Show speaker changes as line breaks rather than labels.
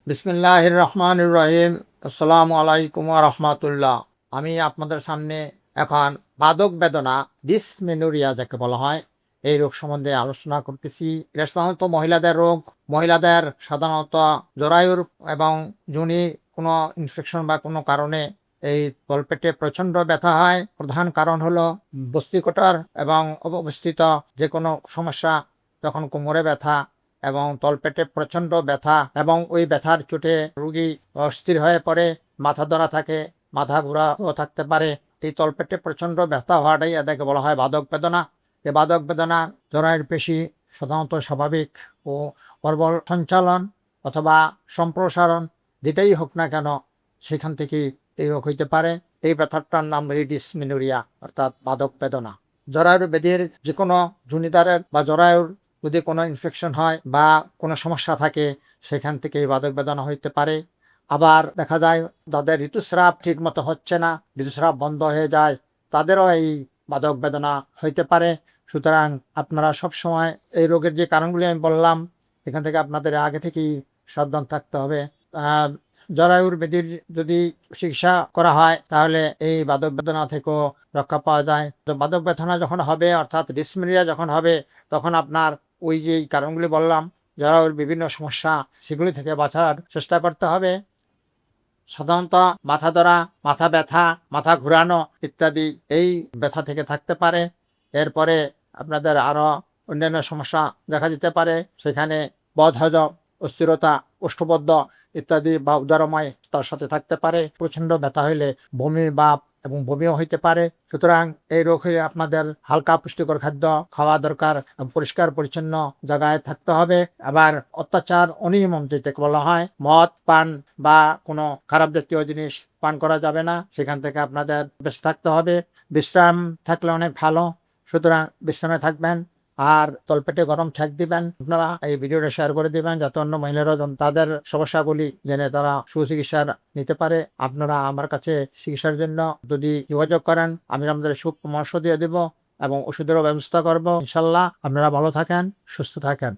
বিসমিল্লাহির রহমানির রহিম। আসসালামু আলাইকুম ওয়া রাহমাতুল্লাহ। আমি আপনাদের সামনে এখন মাদক বেদনা ডিসমেনোরিয়া যাকে বলা হয় এই রোগ সম্বন্ধে আলোচনা করতেছি। এটা সাধারণত মহিলাদের রোগ। মহিলাদের সাধারণত জরায়ুর এবং যোনি কোনো ইনফেকশন বা কোনো কারণে এই তলপেটে প্রচণ্ড ব্যথা হয়। প্রধান কারণ হলো বস্তিকটার এবং অব্যবস্থিত যে কোনো সমস্যা, তখন কোমরে ব্যথা এবং তলপেটে প্রচণ্ড ব্যথা এবং ওই ব্যথার চোটে রোগী অস্থির হয়ে পড়ে, মাথা ধরা থাকে, মাথা ঘোরাও থাকতে পারে। এই তলপেটে প্রচণ্ড ব্যথা হওয়াটাই এদেরকে বলা হয় বাদক বেদনা। এই বাদক বেদনা জরায়ুর পেশি সাধারণত স্বাভাবিক ও প্রবল সঞ্চালন অথবা সম্প্রসারণ যেটাই হোক না কেন সেখান থেকেই এই রোগ হইতে পারে। এই ব্যথাটার নাম ডিসমেনোরিয়া অর্থাৎ বাদক বেদনা। জরায়ুর ব্যাধির যে কোনো জনিদারের বা জরায়ুর যদি কোনো ইনফেকশন হয় বা কোনো সমস্যা থাকে সেখান থেকে এই বাদক বেদনা হইতে পারে। আবার দেখা যায় যাদের ঋতুস্রাব ঠিক মতো হচ্ছে না, ঋতুস্রাব বন্ধ হয়ে যায়, তাদেরও এই বাদক বেদনা হইতে পারে। সুতরাং আপনারা সবসময় এই রোগের যে কারণগুলি আমি বললাম এখান থেকে আপনাদের আগে থেকেই সাবধান থাকতে হবে। জরায়ুর ব্যাধির যদি চিকিৎসা করা হয় তাহলে এই বাদক বেদনা থেকেও রক্ষা পাওয়া যায়। তো বাদক বেদনা যখন হবে অর্থাৎ ডিসমেনোরিয়া যখন হবে তখন আপনার ওই যে কারণগুলি বললাম জরায়ুর বিভিন্ন সমস্যা সেগুলি থেকে বাঁচার চেষ্টা করতে হবে। সাধারণত মাথা ধরা, মাথা ব্যথা, মাথা ঘুরানো ইত্যাদি এই ব্যথা থেকে থাকতে পারে। এরপরে আপনাদের আরও অন্যান্য সমস্যা দেখা দিতে পারে। সেখানে বদহজম, অস্থিরতা, কোষ্ঠবদ্ধ ইত্যাদি বা উদরময় তার সাথে থাকতে পারে। প্রচণ্ড ব্যথা হইলে বমি ভাব এবং বমিও হইতে পারে। সুতরাং এই রোগ হলে আপনাদের হালকা পুষ্টিকর খাদ্য খাওয়া দরকার, পরিষ্কার পরিচ্ছন্ন জায়গায় থাকতে হবে। আবার অত্যাচার, অনিয়ম যেটাকে বলা হয়, মদ পান বা কোনো খারাপ জাতীয় জিনিস পান করা যাবে না, সেখান থেকে আপনাদের বেঁচে থাকতে হবে। বিশ্রাম থাকলে অনেক ভালো, সুতরাং বিশ্রামে থাকবেন। আর তলপেটে গরম ছাক দিবেন। আপনারা এই ভিডিওটা শেয়ার করে দিবেন যাতে অন্য মহিলারা তাদের সমস্যাগুলি জেনে তারা সুচিকিৎসা নিতে পারে। আপনারা আমার কাছে চিকিৎসার জন্য যদি যোগাযোগ করেন আমি আপনাদের সুপরামর্শ দিয়ে দেব এবং ওষুধেরও ব্যবস্থা করব। ইনশাল্লাহ আপনারা ভালো থাকেন, সুস্থ থাকেন।